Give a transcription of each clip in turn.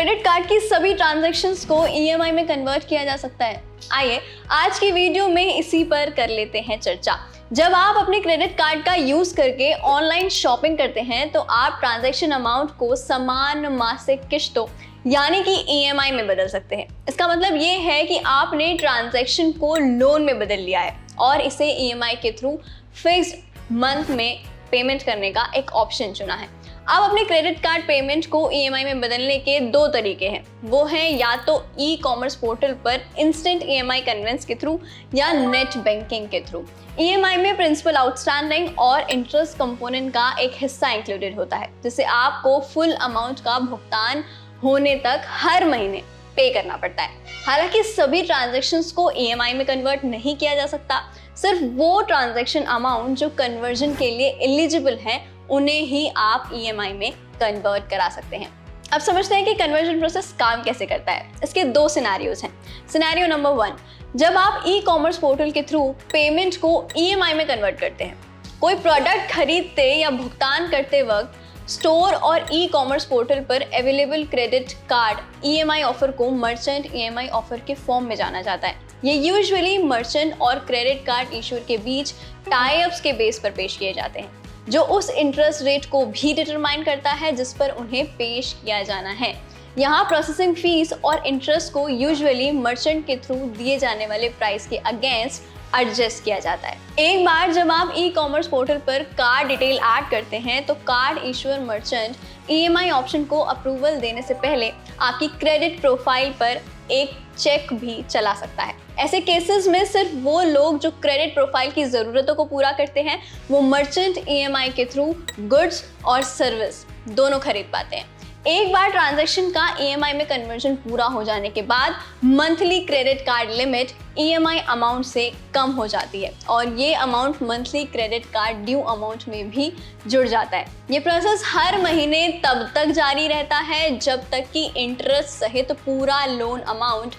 Credit card की सभी transactions को ईएमआई में कन्वर्ट किया जा सकता है? आइए आज की वीडियो में इसी पर कर लेते हैं चर्चा। जब आप अपने क्रेडिट कार्ड का यूज करके ऑनलाइन शॉपिंग करते हैं तो आप ट्रांजैक्शन अमाउंट को समान मासिक किश्तों यानी कि ईएमआई में बदल सकते हैं। इसका मतलब ये है कि आपने ट्रांजैक्शन को लोन में बदल लिया है और इसे ईएमआई के थ्रू फिक्स्ड मंथ में पेमेंट करने का एक ऑप्शन चुना है। अब अपने क्रेडिट कार्ड पेमेंट को ईएमआई में बदलने के दो तरीके हैं। वो हैं या तो ई कॉमर्स पोर्टल पर इंस्टेंट ईएमआई कन्वेंस के थ्रू या नेट बैंकिंग के थ्रू। ईएमआई में प्रिंसिपल आउटस्टैंडिंग और इंटरेस्ट कंपोनेंट का एक हिस्सा इंक्लूडेड होता है, जिससे आपको फुल अमाउंट का भुगतान होने तक हर महीने पे करना पड़ता है। हालांकि सभी ट्रांजैक्शंस को ईएमआई में कन्वर्ट नहीं किया जा सकता, सिर्फ वो ट्रांजैक्शन अमाउंट जो कन्वर्जन के लिए एलिजिबल है उन्हें ही आप ईएमआई में कन्वर्ट करा सकते हैं। अब समझते हैं कि कन्वर्जन प्रोसेस काम कैसे करता है। इसके दो सिनेरियोज हैं। सिनेरियो नंबर 1, जब आप ई कॉमर्स पोर्टल के थ्रू पेमेंट को ईएमआई में कन्वर्ट करते हैं। कोई प्रोडक्ट खरीदते या भुगतान करते वक्त स्टोर और ई कॉमर्स पोर्टल पर available credit card EMI offer को मर्चेंट ईएमआई ऑफर के फॉर्म में जाना जाता है। ये यूजुअली मर्चेंट और क्रेडिट कार्ड इशूर के बीच टाई अप्स के बेस पर पेश किए जाते हैं, जो उस इंटरेस्ट रेट को भी डिटरमाइन करता है जिस पर उन्हें पेश किया जाना है। यहाँ प्रोसेसिंग फीस और इंटरेस्ट को यूजुअली मर्चेंट के थ्रू दिए जाने वाले प्राइस के अगेंस्ट एडजस्ट किया जाता है। एक बार जब आप ई कॉमर्स पोर्टल पर कार्ड डिटेल ऐड करते हैं तो card issuer merchant EMI option को अप्रूवल देने से पहले आपकी क्रेडिट प्रोफाइल पर एक चेक भी चला सकता है। ऐसे केसेस में सिर्फ वो लोग जो क्रेडिट प्रोफाइल की ज़रूरतों को पूरा करते हैं वो मर्चेंट ईएमआई के थ्रू गुड्स और सर्विस दोनों खरीद पाते हैं। एक बार ट्रांजैक्शन का ईएमआई में कन्वर्जन पूरा हो जाने के बाद monthly credit card limit EMI amount से कम हो जाती है और ये amount monthly credit card due amount में भी जुड़ जाता है। ये प्रोसेस हर महीने तब तक जारी रहता है जब तक कि इंटरेस्ट सहित पूरा लोन अमाउंट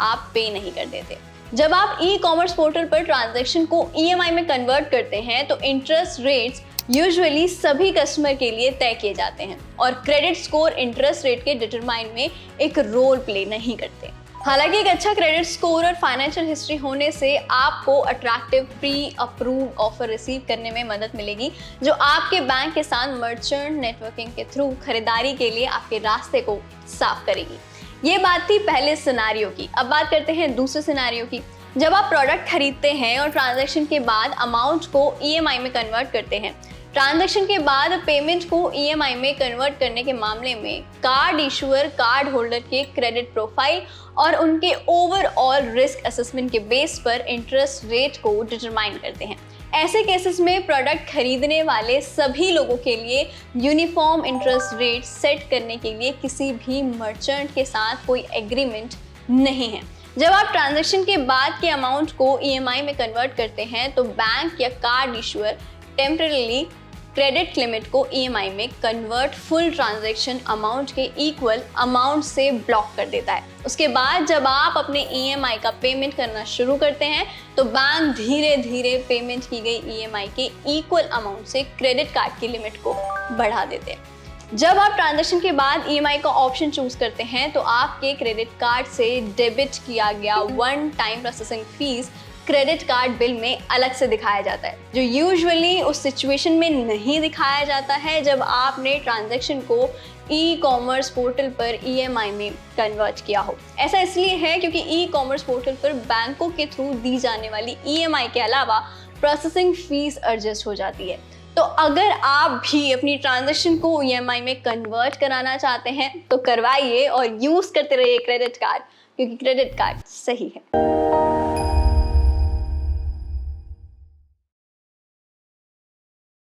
आप पे नहीं कर देते। जब आप ई कॉमर्स पोर्टल पर ट्रांजैक्शन को ईएमआई में कन्वर्ट करते हैं तो इंटरेस्ट रेट्स यूजुअली सभी कस्टमर के लिए तय किए जाते हैं और क्रेडिट स्कोर इंटरेस्ट रेट के डिटरमाइन में एक रोल प्ले नहीं करते। हालांकि एक अच्छा क्रेडिट स्कोर और फाइनेंशियल हिस्ट्री होने से आपको attractive pre approved offer receive करने में मदद मिलेगी, जो आपके बैंक के साथ मर्चेंट नेटवर्किंग के थ्रू खरीदारी के लिए आपके रास्ते को साफ करेगी। ये बात थी पहले सिनेरियो की। अब बात करते हैं दूसरे सिनेरियो की। जब आप प्रोडक्ट खरीदते हैं और ट्रांजैक्शन के बाद अमाउंट को ईएमआई में कन्वर्ट करते हैं। ट्रांजैक्शन के बाद पेमेंट को ईएमआई में कन्वर्ट करने के मामले में कार्ड इशूअर कार्ड होल्डर के क्रेडिट प्रोफाइल और उनके ओवरऑल रिस्क असेसमेंट के बेस पर इंटरेस्ट रेट को डिटरमाइन करते हैं। ऐसे केसेस में प्रोडक्ट खरीदने वाले सभी लोगों के लिए यूनिफॉर्म इंटरेस्ट रेट सेट करने के लिए किसी भी मर्चेंट के साथ कोई एग्रीमेंट नहीं है। जब आप ट्रांजैक्शन के बाद के अमाउंट को ईएमआई में कन्वर्ट करते हैं तो बैंक या card issuer temporary credit limit को ईएमआई में कन्वर्ट फुल ट्रांजैक्शन अमाउंट के इक्वल अमाउंट से ब्लॉक कर देता है। उसके बाद जब आप अपने ईएमआई का पेमेंट करना शुरू करते हैं तो बैंक धीरे धीरे पेमेंट की गई ईएमआई के इक्वल अमाउंट से क्रेडिट कार्ड की लिमिट को बढ़ा देते हैं। जब आप ट्रांजैक्शन के बाद ईएमआई का ऑप्शन चूज करते हैं तो आपके क्रेडिट कार्ड से डेबिट किया गया one time processing fees credit card bill में अलग से दिखाया जाता है, जो यूजुअली उस सिचुएशन में नहीं दिखाया जाता है जब आपने ट्रांजैक्शन को ई कॉमर्स पोर्टल पर ईएमआई में कन्वर्ट किया हो। ऐसा इसलिए है क्योंकि ई कॉमर्स पोर्टल पर बैंकों के थ्रू दी जाने वाली ईएमआई के अलावा प्रोसेसिंग फीस एडजस्ट हो जाती है। तो अगर आप भी अपनी ट्रांजैक्शन को ईएमआई में कन्वर्ट कराना चाहते हैं तो करवाइए और यूज करते रहिए क्रेडिट कार्ड, क्योंकि क्रेडिट कार्ड सही है।